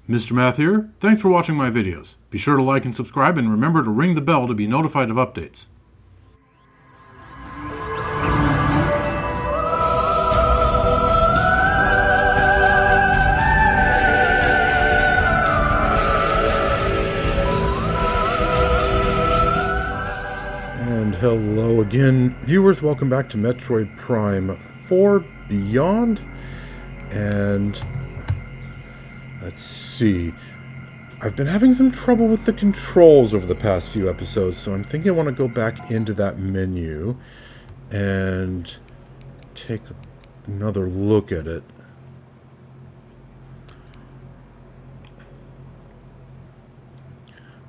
Mr. Math here. Thanks for watching my videos. Be sure to like and subscribe and remember to ring the bell to be notified of updates. And hello again, viewers. Welcome back to Metroid Prime 4 Beyond. And let's see. I've been having some trouble with the controls over the past few episodes, so I'm thinking I want to go back into that menu and take another look at it.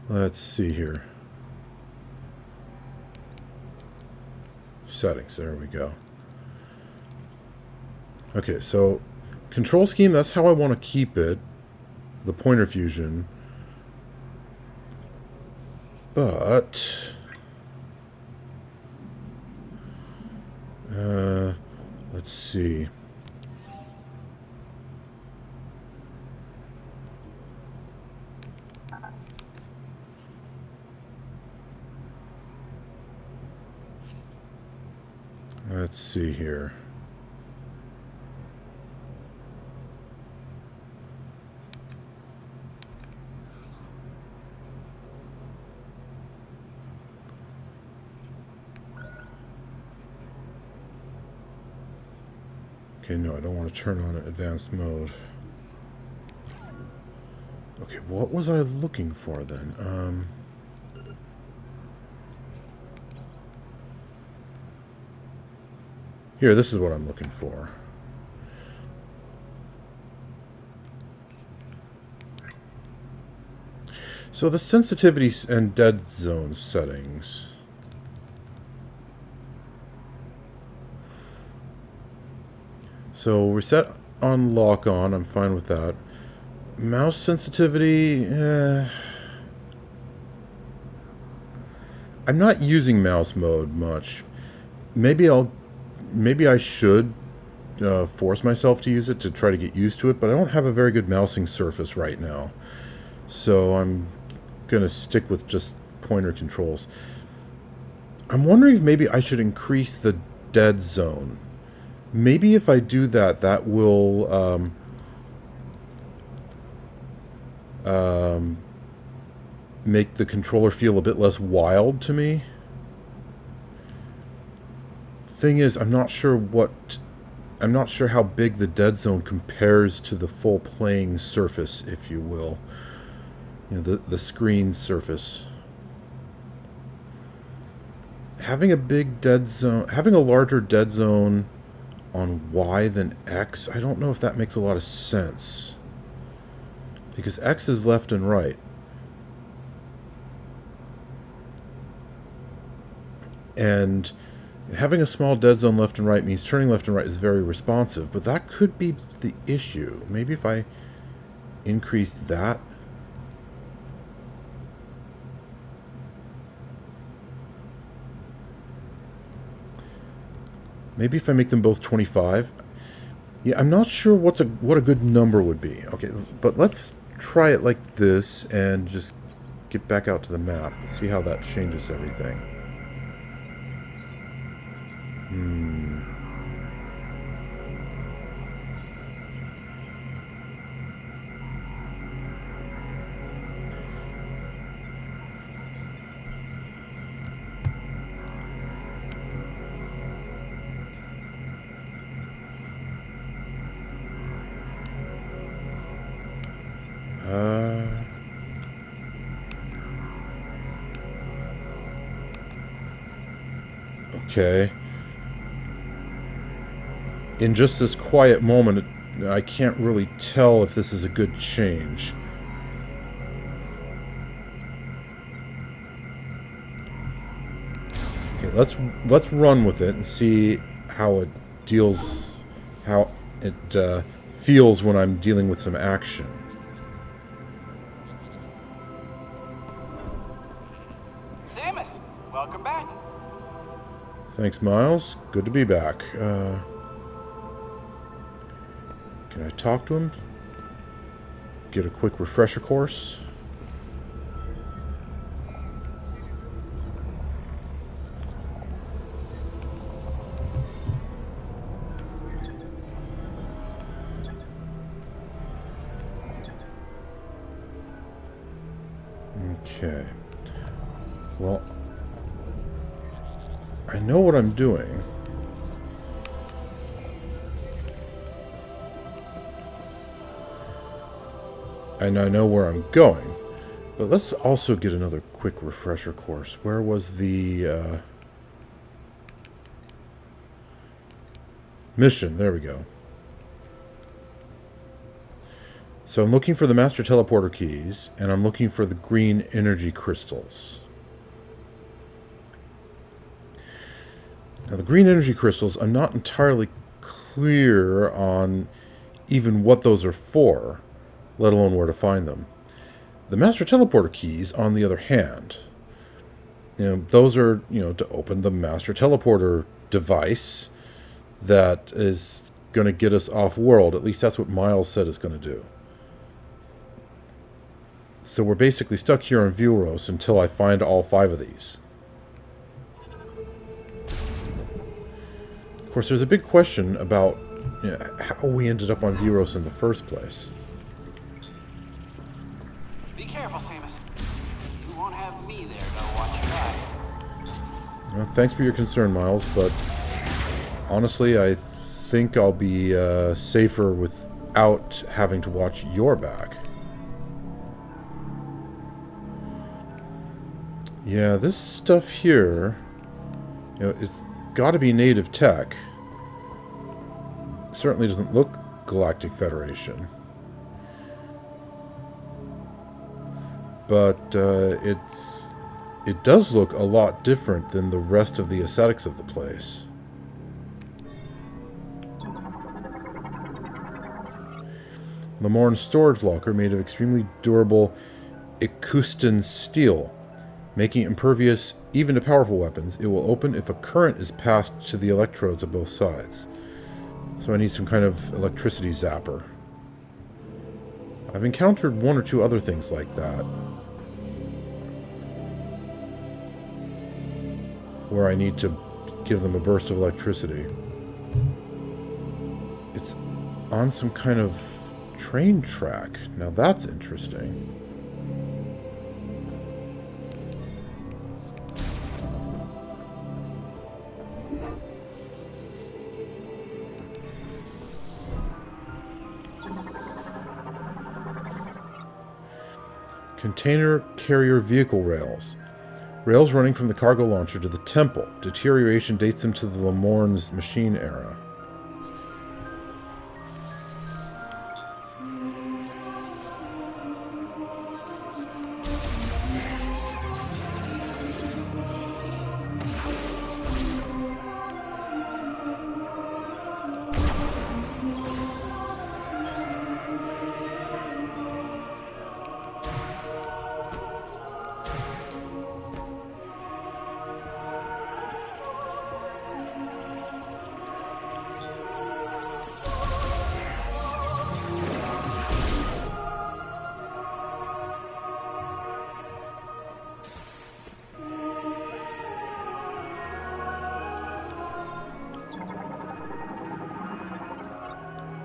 Let's see here. Settings, there we go. Okay, so control scheme, that's how I want to keep it. The pointer fusion. But let's see. Let's see here. Okay, no, I don't want to turn on advanced mode. Okay, what was I looking for then? Here, this is what I'm looking for. So the sensitivity and dead zone settings. So we're set on lock on. I'm fine with that. Mouse sensitivity. I'm not using mouse mode much. Maybe I should force myself to use it to try to get used to it, but I don't have a very good mousing surface right now. So I'm going to stick with just pointer controls. I'm wondering if maybe I should increase the dead zone. Maybe if I do that, that will make the controller feel a bit less wild to me. Thing is, I'm not sure how big the dead zone compares to the full playing surface, if you will. You know, the screen surface. Having a big dead zone, having a larger dead zone on Y than X, I don't know if that makes a lot of sense. Because X is left and right. And having a small dead zone left and right means turning left and right is very responsive, but that could be the issue. Maybe if I increase that. Maybe if I make them both 25. Yeah, I'm not sure what a good number would be. Okay, but let's try it like this and just get back out to the map. See how that changes everything. Okay. In just this quiet moment, I can't really tell if this is a good change. Okay, let's run with it and see how it deals, how it feels when I'm dealing with some action. Samus, welcome back. Thanks, Myles. Good to be back. Can I talk to him? get a quick refresher course. Okay. Well, I know what I'm doing. And I know where I'm going. But let's also get another quick refresher course. Where was the mission? There we go. So I'm looking for the master teleporter keys, and I'm looking for the green energy crystals. Now the green energy crystals, I'm not entirely clear on even what those are for, let alone where to find them. The master teleporter keys, on the other hand, those are, to open the master teleporter device that is going to get us off-world. At least that's what Myles said it's going to do. So we're basically stuck here on Vuros until I find all 5 of these. Of course, there's a big question about how we ended up on Vuros in the first place. Be careful, Samus. You won't have me there to watch your back. Well, thanks for your concern, Myles, but honestly, I think I'll be safer without having to watch your back. Yeah, this stuff here, it's got to be native tech. Certainly doesn't look Galactic Federation. But it does look a lot different than the rest of the aesthetics of the place. Lamorn's storage locker made of extremely durable Ekustan steel, making it impervious even to powerful weapons. It will open if a current is passed to the electrodes of both sides. So I need some kind of electricity zapper. I've encountered 1 or 2 other things like that, where I need to give them a burst of electricity. It's on some kind of train track. Now that's interesting. Container carrier vehicle rails. Rails running from the cargo launcher to the temple. Deterioration dates them to the Lamorn's machine era.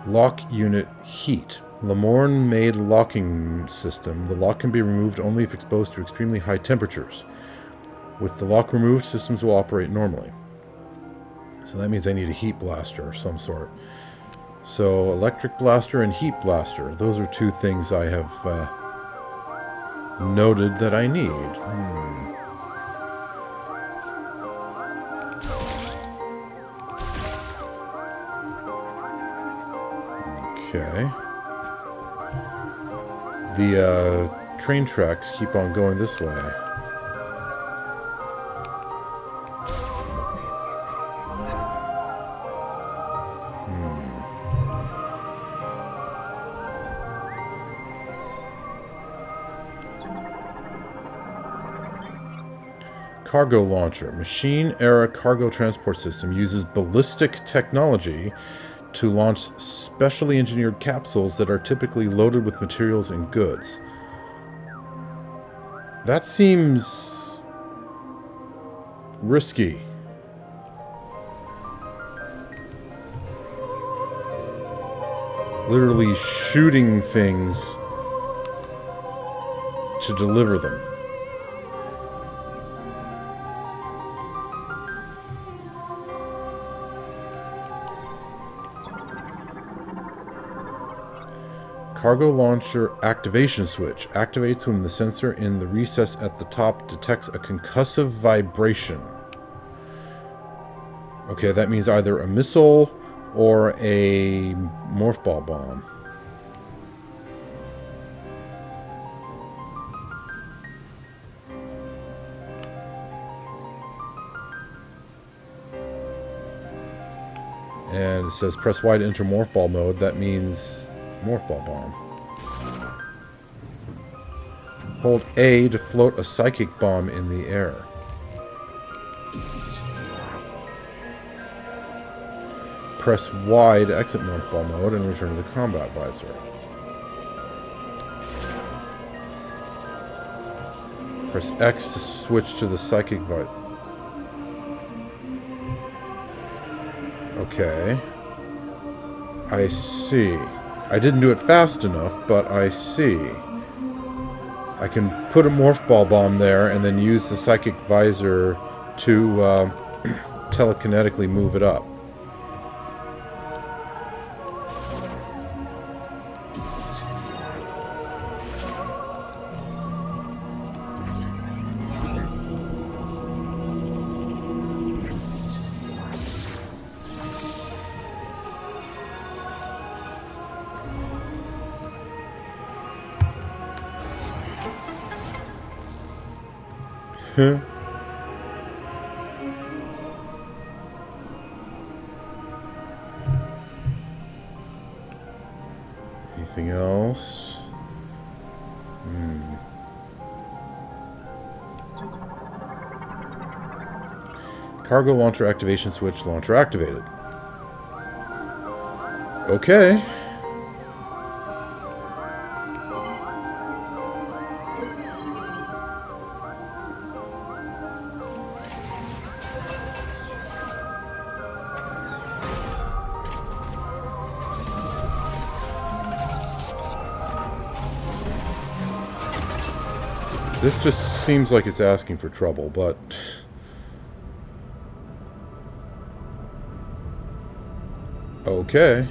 Lock unit heat. Lamorn made locking system. The lock can be removed only if exposed to extremely high temperatures. With the lock removed, systems will operate normally. So that means I need a heat blaster of some sort. So electric blaster and heat blaster. Those are 2 things I have noted that I need. Okay. The train tracks keep on going this way. Cargo launcher. Machine era cargo transport system uses ballistic technology to launch specially engineered capsules that are typically loaded with materials and goods. That seems risky. Literally shooting things to deliver them. Cargo launcher activation switch. Activates when the sensor in the recess at the top detects a concussive vibration. Okay, that means either a missile or a morph ball bomb. And it says press Y to enter morph ball mode. That means morph ball bomb. Hold A to float a psychic bomb in the air. Press Y to exit morph ball mode and return to the combat visor. Press X to switch to the psychic visor. Okay. I see. I didn't do it fast enough, but I see. I can put a morph ball bomb there and then use the psychic visor to telekinetically move it up. Anything else? Cargo launcher activation switch, launcher activated. Okay. This just seems like it's asking for trouble, but... okay.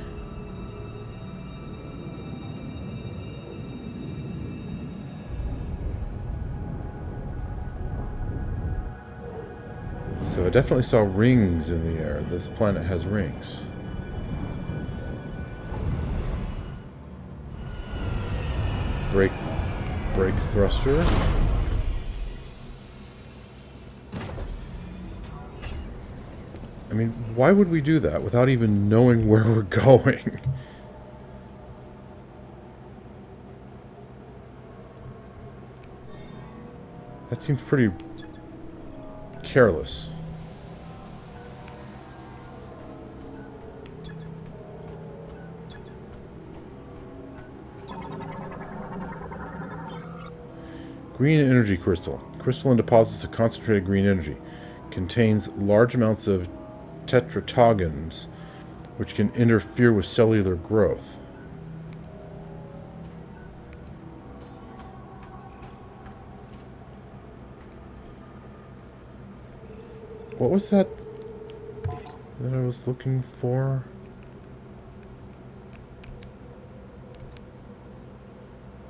So I definitely saw rings in the air. This planet has rings. Brake thruster. I mean, why would we do that without even knowing where we're going? That seems pretty careless. Green energy crystal. Crystalline deposits of concentrated green energy. Contains large amounts of tetratogons, which can interfere with cellular growth. What was that I was looking for?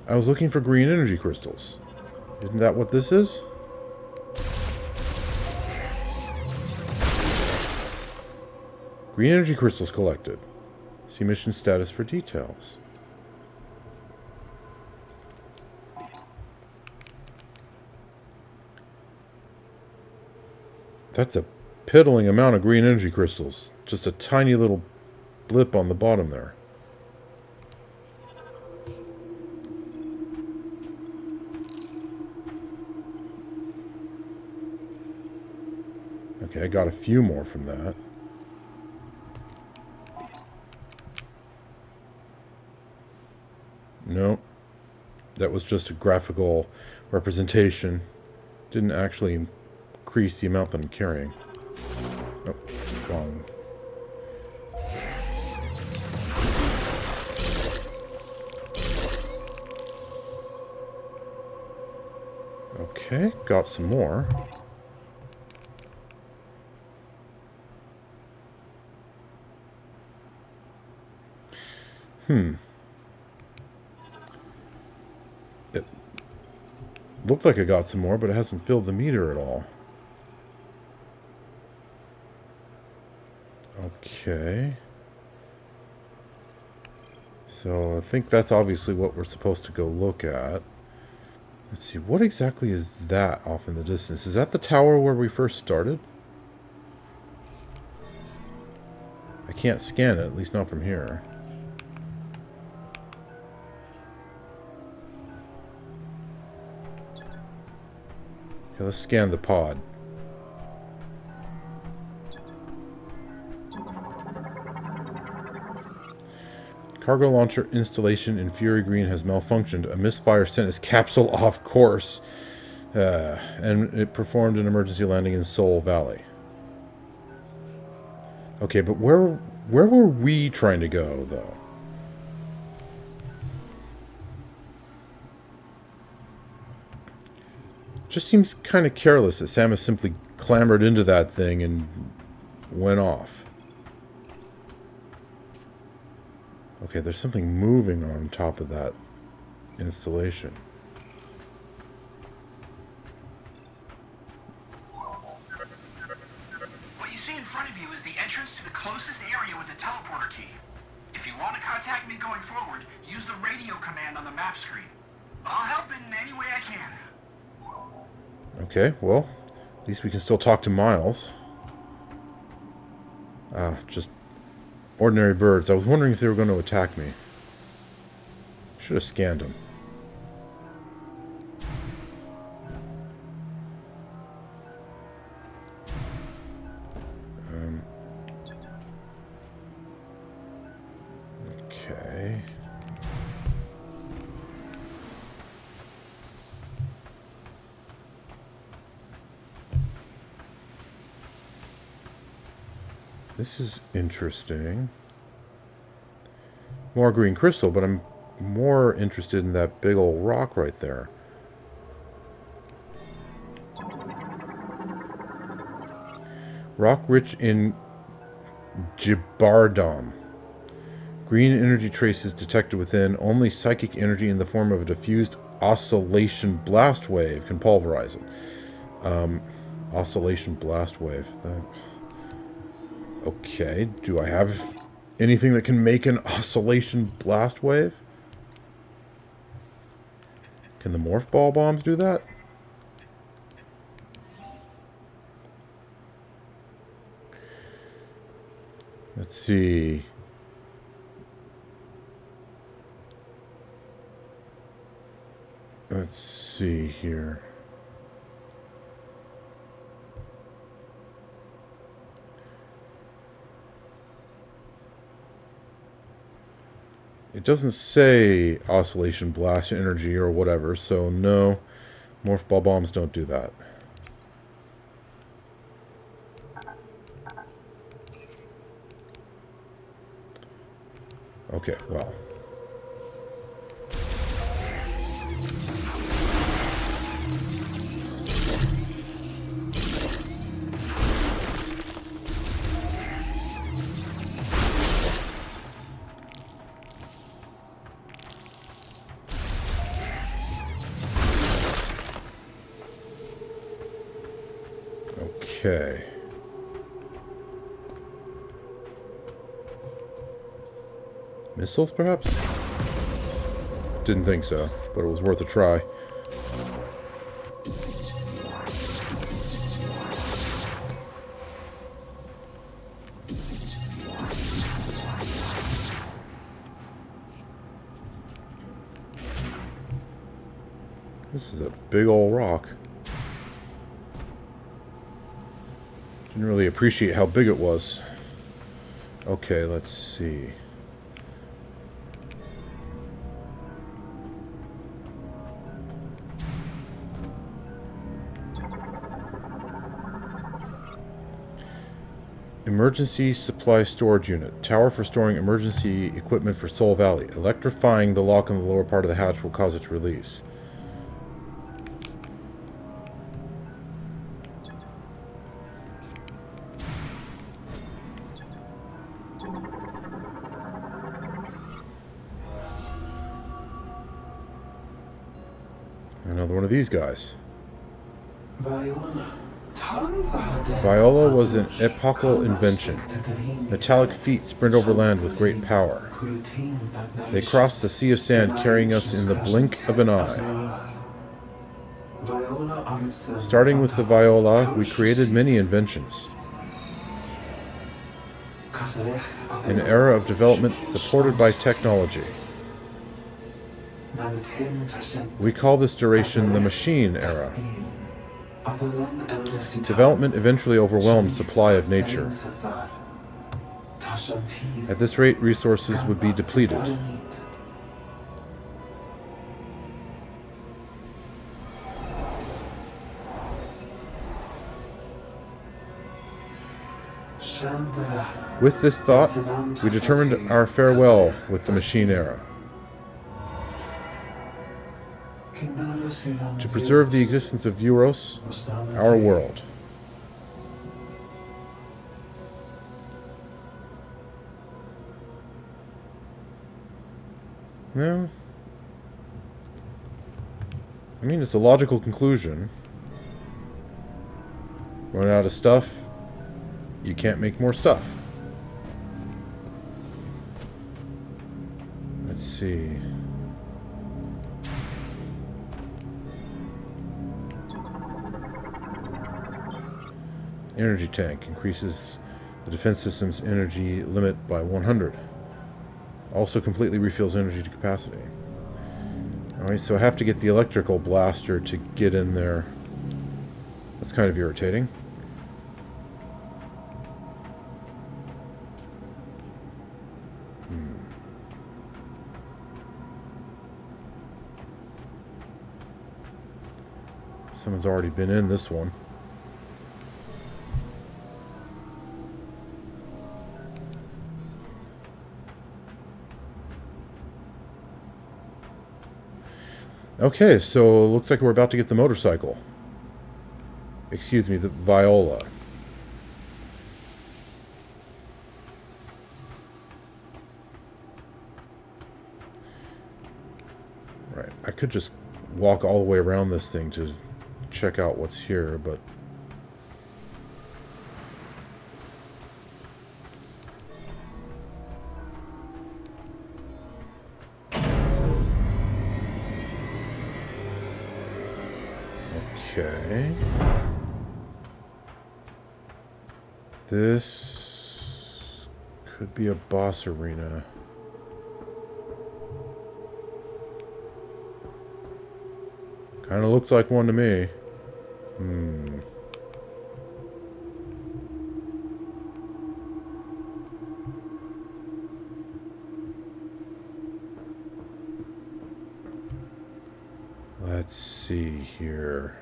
I was looking for green energy crystals. Isn't that what this is? Green energy crystals collected. See mission status for details. That's a piddling amount of green energy crystals. Just a tiny little blip on the bottom there. Okay, I got a few more from that. that was just a graphical representation. Didn't actually increase the amount that I'm carrying. Oh, wrong. Okay, got some more. It looked like I got some more, but it hasn't filled the meter at all. Okay. So I think that's obviously what we're supposed to go look at. Let's see, what exactly is that off in the distance? Is that the tower where we first started? I can't scan it, at least not from here. Okay, let's scan the pod. Cargo launcher installation in Fury Green has malfunctioned. A misfire sent its capsule off course. And it performed an emergency landing in Soul Valley. Okay, but where were we trying to go, though? Just seems kind of careless that Samus simply clambered into that thing and went off. Okay, there's something moving on top of that installation. What you see in front of you is the entrance to the closest area with a teleporter key. If you want to contact me going forward, use the radio command on the map screen. I'll help in any way I can. Okay, well, at least we can still talk to Myles. Just ordinary birds. I was wondering if they were going to attack me. Should have scanned them. Okay. This is interesting. More green crystal, but I'm more interested in that big old rock right there. Rock rich in Gibardom. Green energy traces detected within. Only psychic energy in the form of a diffused oscillation blast wave can pulverize it. Oscillation blast wave. Okay, do I have anything that can make an oscillation blast wave? Can the morph ball bombs do that? Let's see. Let's see here. It doesn't say oscillation blast energy or whatever, so no, morph ball bombs don't do that. Okay, well. Okay. Missiles, perhaps? Didn't think so, but it was worth a try. This is a big old rock. Didn't really appreciate how big it was. Okay, let's see. Emergency supply storage unit. Tower for storing emergency equipment for Soul Valley. Electrifying the lock on the lower part of the hatch will cause it to release. Another one of these guys. Viola was an epochal invention. Metallic feet sprint over land with great power. They crossed the sea of sand, carrying us in the blink of an eye. Starting with the Viola, we created many inventions. An era of development supported by technology. We call this duration the Machine Era. Development eventually overwhelmed supply of nature. At this rate, resources would be depleted. With this thought, we determined our farewell with the Machine Era. To preserve the existence of Euros, our world. No. I mean, it's a logical conclusion. Run out of stuff, you can't make more stuff. Let's see. Energy tank increases the defense system's energy limit by 100. Also completely refills energy to capacity. Alright, so I have to get the electrical blaster to get in there. That's kind of irritating. Someone's already been in this one. Okay, so it looks like we're about to get the motorcycle. Excuse me, the Viola. Right, I could just walk all the way around this thing to check out what's here, but... Okay. This could be a boss arena. Kind of looks like one to me. Let's see here.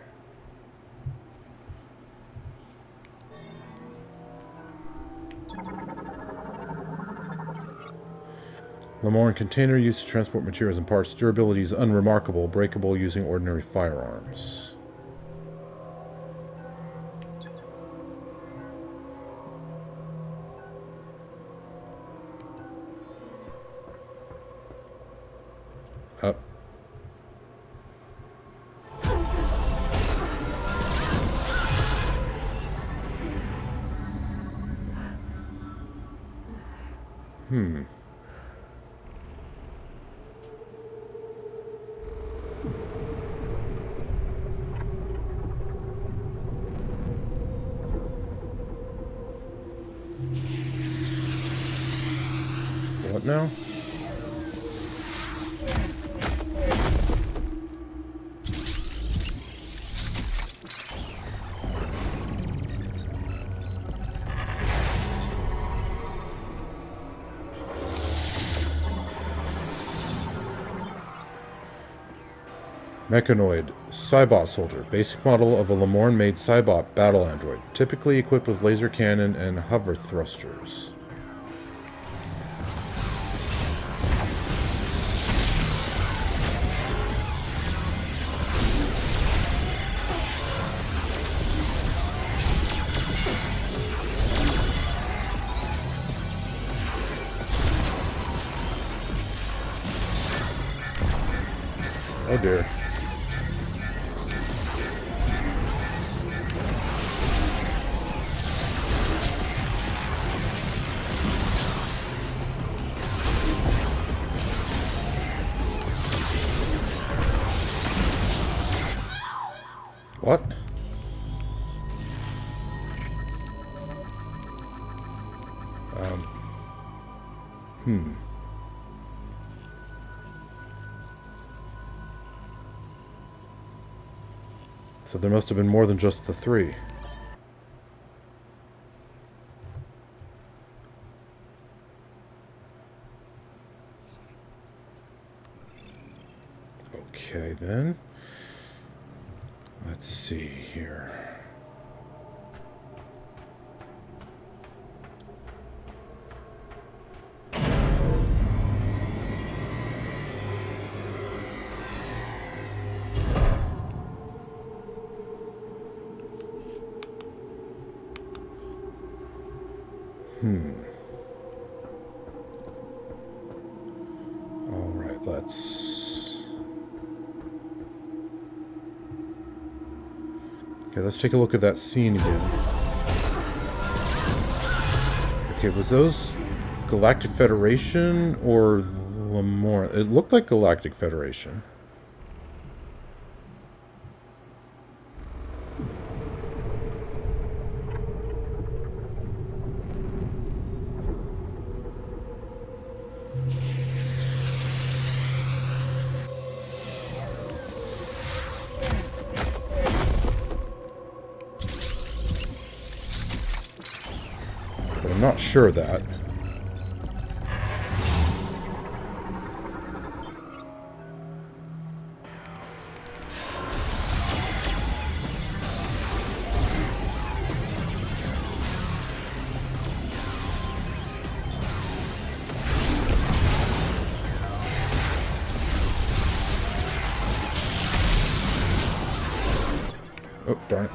Lamorn container used to transport materials and parts. Durability is unremarkable. Breakable using ordinary firearms. Up. What now? Mechanoid, Cybot soldier, basic model of a Lamorn-made Cybot battle android, typically equipped with laser cannon and hover thrusters. Oh dear. What? So there must have been more than just the three. Okay, then. Let's see here. All right, let's take a look at that scene again. Okay, was those Galactic Federation or Lamorn? It looked like Galactic Federation. But I'm not sure of that. Oh, darn it.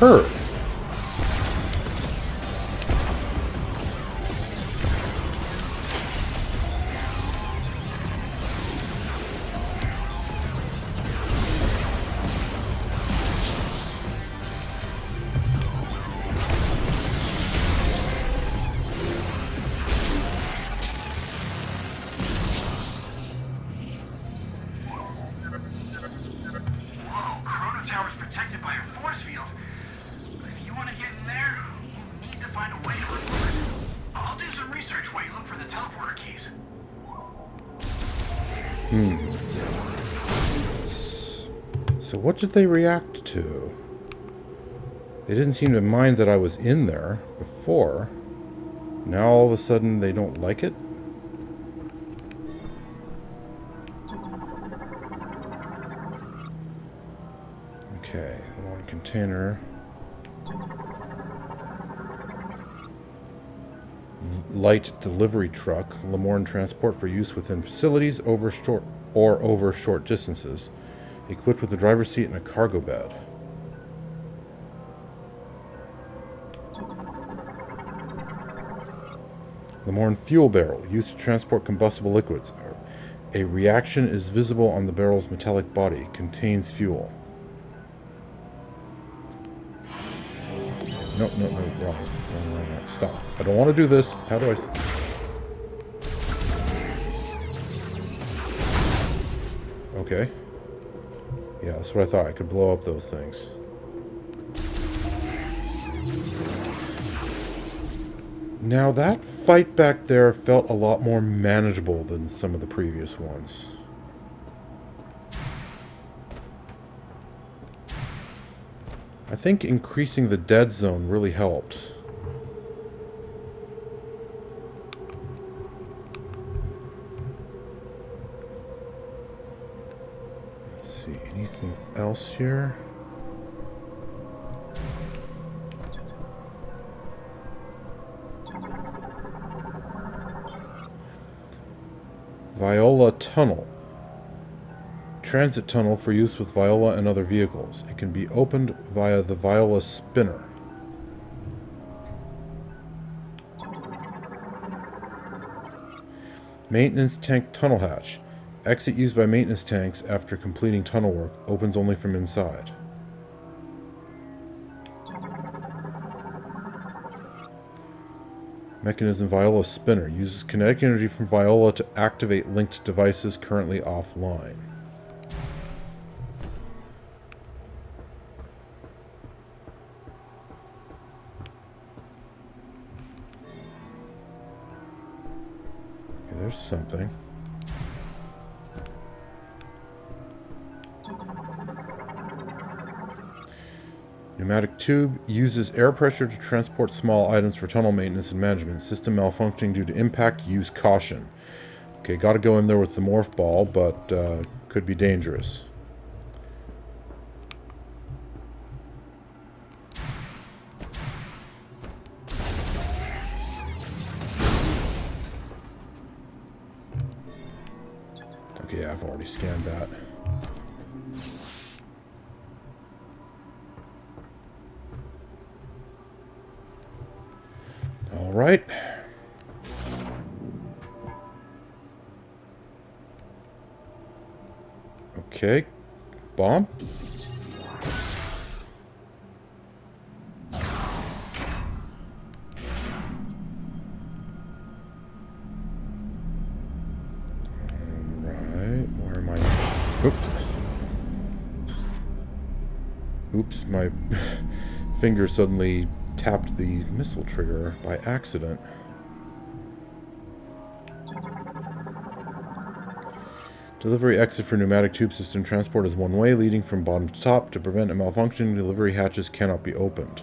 Hurt. Whoa, Chrono Tower's protected by a force field. But if you want to get in there, you need to find a way to report it. I'll do some research while you look for the teleporter keys. So what did they react to? They didn't seem to mind that I was in there before. Now all of a sudden they don't like it? Okay, one container. Light delivery truck, Lamorn transport for use within facilities over short distances. Equipped with a driver's seat and a cargo bed. Lamorn fuel barrel, used to transport combustible liquids. A reaction is visible on the barrel's metallic body. Contains fuel. No, no, no, wrong. Wrong. Stop. I don't want to do this. How do I... Okay. Yeah, that's what I thought. I could blow up those things. Now, that fight back there felt a lot more manageable than some of the previous ones. I think increasing the dead zone really helped. Let's see, anything else here? Viola Tunnel. Transit tunnel for use with Viola and other vehicles. It can be opened via the Viola spinner. Maintenance tank tunnel hatch. Exit used by maintenance tanks after completing tunnel work. Opens only from inside. Mechanism Viola spinner. Uses kinetic energy from Viola to activate linked devices currently offline. Okay, there's something. Pneumatic tube uses air pressure to transport small items for tunnel maintenance and management. System malfunctioning due to impact. Use caution. Okay, gotta go in there with the morph ball, but could be dangerous. Okay, I've already scanned that. All right. Okay. Bomb. Alright. Where am I? Oops. Oops, my finger suddenly tapped the missile trigger by accident. Delivery exit for pneumatic tube system. Transport is one way, leading from bottom to top. To prevent a malfunction, delivery hatches cannot be opened.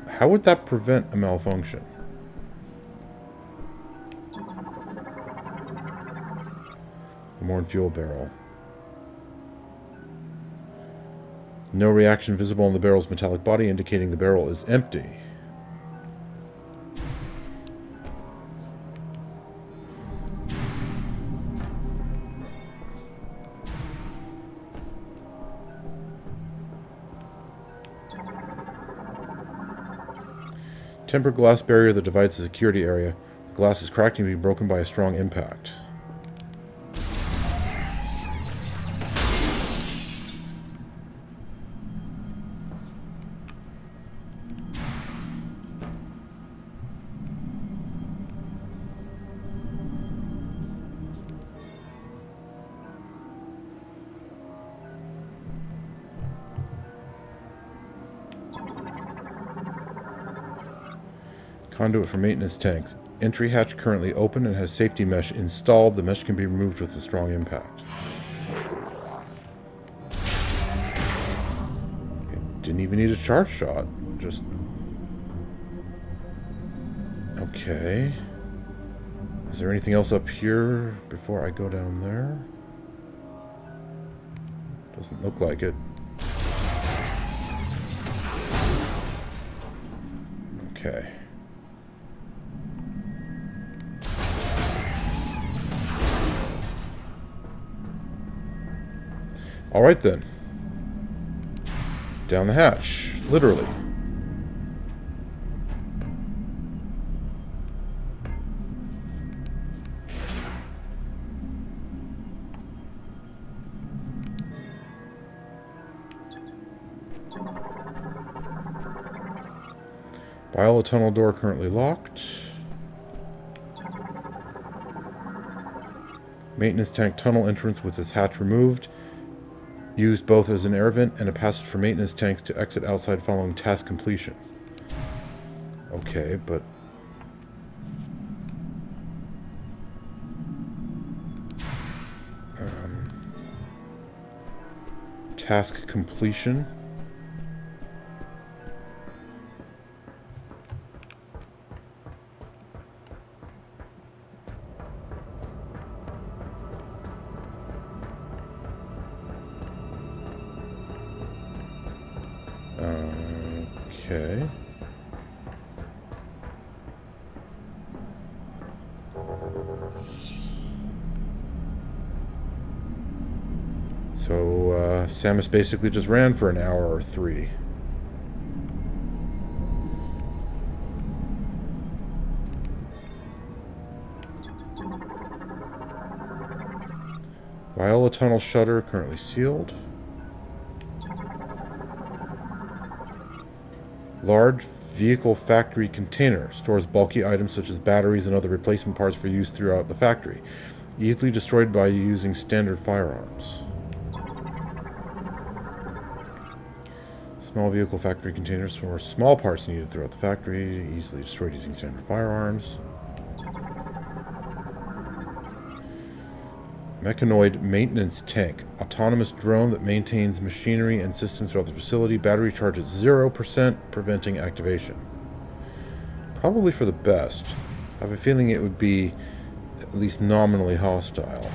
How would that prevent a malfunction? Lamorn fuel barrel. No reaction visible on the barrel's metallic body, indicating the barrel is empty. Tempered glass barrier that divides the security area. The glass is cracked and can be broken by a strong impact. Conduit for maintenance tanks. Entry hatch currently open and has safety mesh installed. The mesh can be removed with a strong impact. It didn't even need a charge shot. Just... Okay. Is there anything else up here before I go down there? Doesn't look like it. Okay. Alright then. Down the hatch. Literally. Viola tunnel door currently locked. Maintenance tank tunnel entrance with this hatch removed. Used both as an air vent and a passage for maintenance tanks to exit outside following task completion. Okay, but... task completion. Okay. So, Samus basically just ran for an hour or 3. Viola tunnel shutter currently sealed. Large vehicle factory container stores bulky items such as batteries and other replacement parts for use throughout the factory. Easily destroyed by using standard firearms. Small vehicle factory containers store small parts needed throughout the factory. Easily destroyed using standard firearms. Mechanoid maintenance tank. Autonomous drone that maintains machinery and systems throughout the facility. Battery charge at 0%, preventing activation. Probably for the best. I have a feeling it would be at least nominally hostile.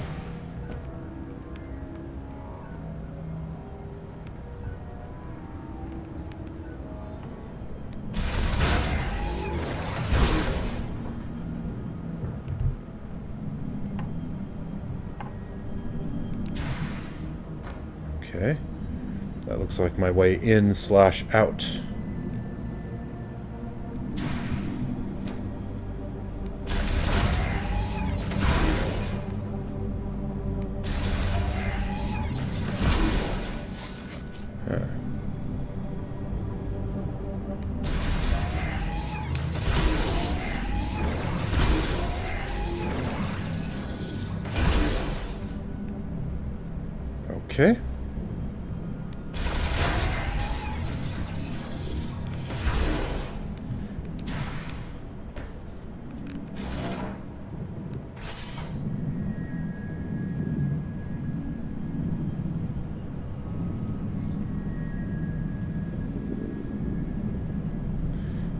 Okay. That looks like my way in/out. Okay.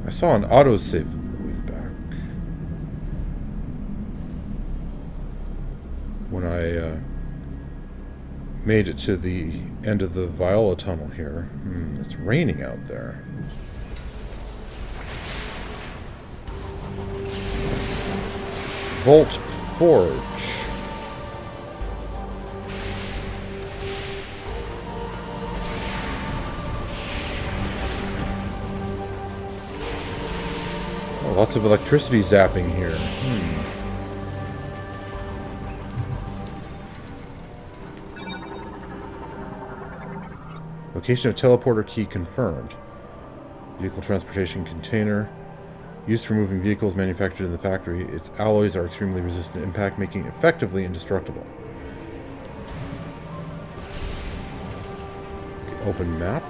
I saw an autosave way back when I made it to the end of the Viola tunnel here. It's raining out there. Volt Forge. Oh, lots of electricity zapping here. Location of teleporter key confirmed. Vehicle transportation container. Used for moving vehicles manufactured in the factory. Its alloys are extremely resistant to impact, making it effectively indestructible. Okay, open map.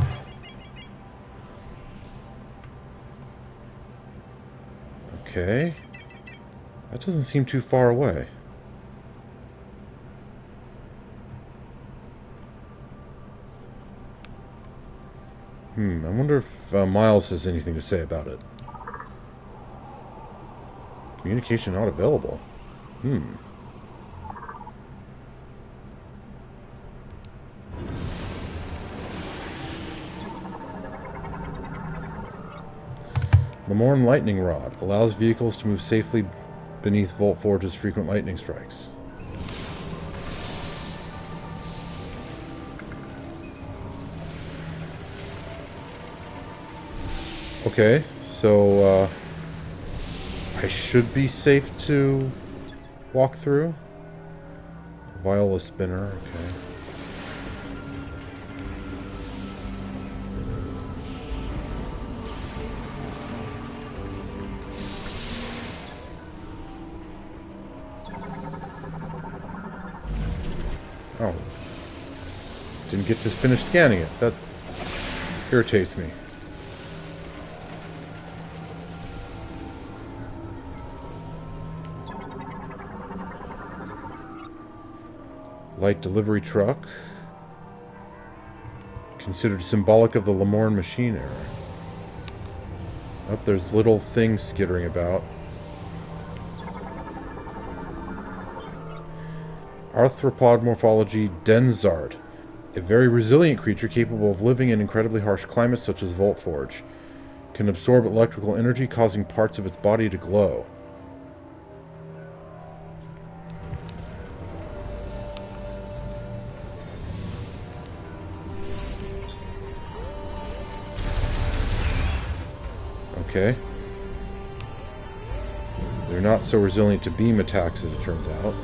Okay. That doesn't seem too far away. I wonder if Myles has anything to say about it. Communication not available. Lamorn lightning rod allows vehicles to move safely beneath Volt Forge's frequent lightning strikes. Okay, so I should be safe to walk through. Viola spinner, okay. Oh. Didn't get to finish scanning it. That irritates me. Light delivery truck. Considered symbolic of the Lamorn machine era. Oh, there's little things skittering about. Arthropod morphology Denzard. A very resilient creature capable of living in incredibly harsh climates such as Voltforge. Can absorb electrical energy, causing parts of its body to glow. Okay. They're not so resilient to beam attacks, as it turns out.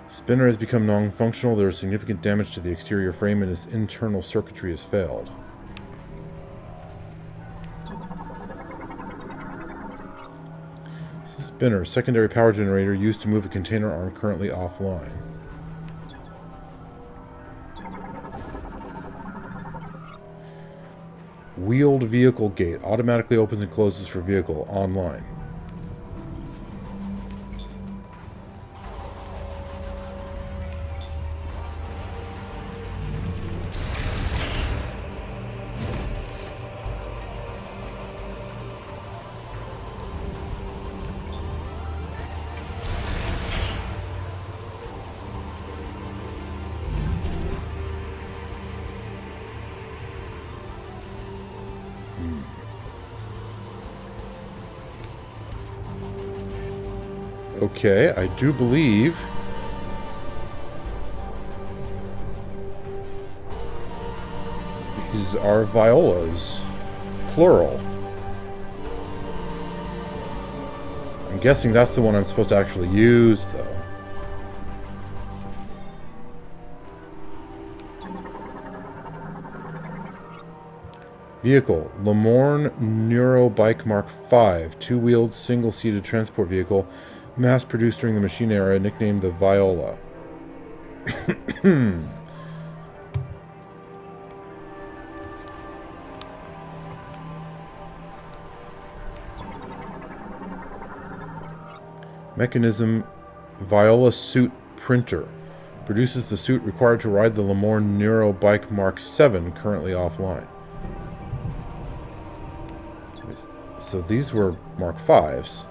Spinner has become non-functional. There is significant damage to the exterior frame and its internal circuitry has failed. Spinner, secondary power generator used to move a container arm currently offline. Wheeled vehicle gate automatically opens and closes for vehicle online. Okay, I do believe these are violas, plural. I'm guessing that's the one I'm supposed to actually use, though. Vehicle, Lamorn Neurobike Mark V, two-wheeled, single-seated transport vehicle, mass-produced during the machine era, nicknamed the Viola. Mechanism, Viola suit printer. Produces the suit required to ride the Lamorn Neurobike Mark VII, currently offline. So these were Mark Vs,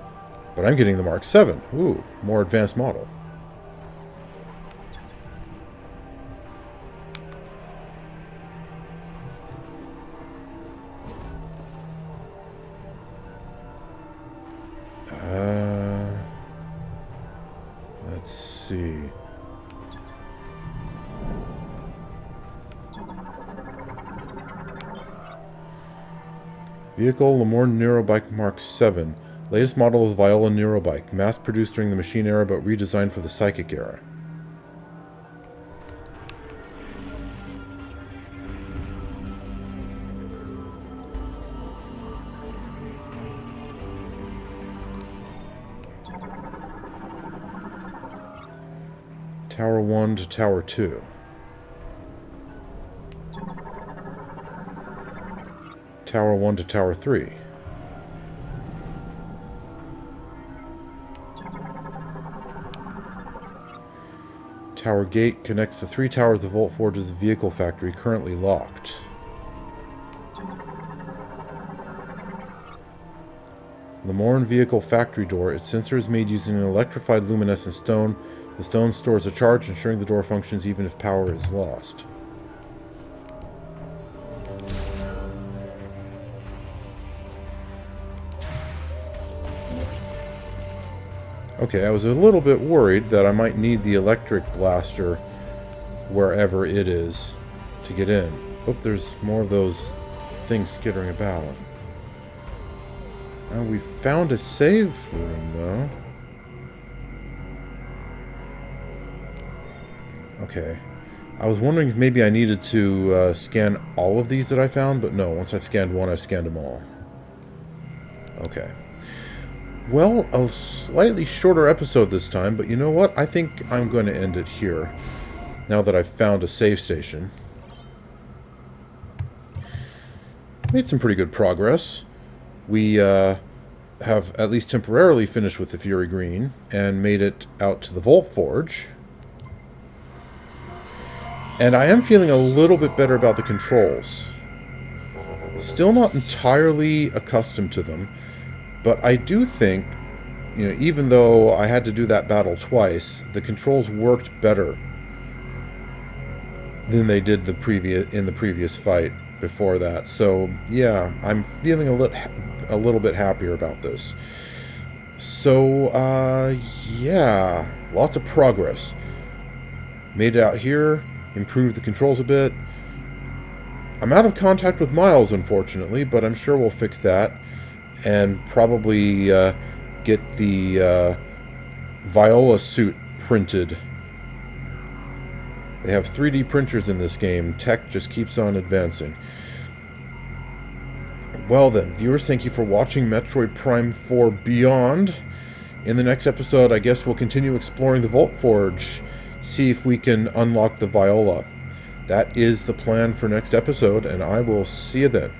but I'm getting the Mark VII. Ooh, more advanced model. Let's see. Vehicle, Lamorn Neurobike Mark VII. Latest model of Viola Neurobike. Mass-produced during the machine era, but redesigned for the psychic era. Tower 1 to Tower 2. Tower 1 to Tower 3. Tower gate connects the 3 towers of Voltforge's vehicle factory, currently locked. Lamorn vehicle factory door. Its sensor is made using an electrified luminescent stone. The stone stores a charge, ensuring the door functions even if power is lost. Okay, I was a little bit worried that I might need the electric blaster wherever it is to get in. Oh, there's more of those things skittering about. We found a save room, though. Okay. I was wondering if maybe I needed to scan all of these that I found, but no, once I've scanned one, I've scanned them all. Okay. Well, a slightly shorter episode this time, but you know what? I think I'm going to end it here, now that I've found a save station. Made some pretty good progress. We have at least temporarily finished with the Fury Green, and made it out to the Vault Forge. And I am feeling a little bit better about the controls. Still not entirely accustomed to them, but I do think, you know, even though I had to do that battle twice, the controls worked better than they did in the previous fight before that. So yeah, I'm feeling a little bit happier about this. So yeah, lots of progress. Made it out here. Improved the controls a bit. I'm out of contact with Myles, unfortunately, but I'm sure we'll fix that. And probably get the Viola suit printed. They have 3D printers in this game. Tech just keeps on advancing. Well then, viewers, thank you for watching Metroid Prime 4 Beyond. In the next episode, I guess we'll continue exploring the Vault Forge. See if we can unlock the Viola. That is the plan for next episode, and I will see you then.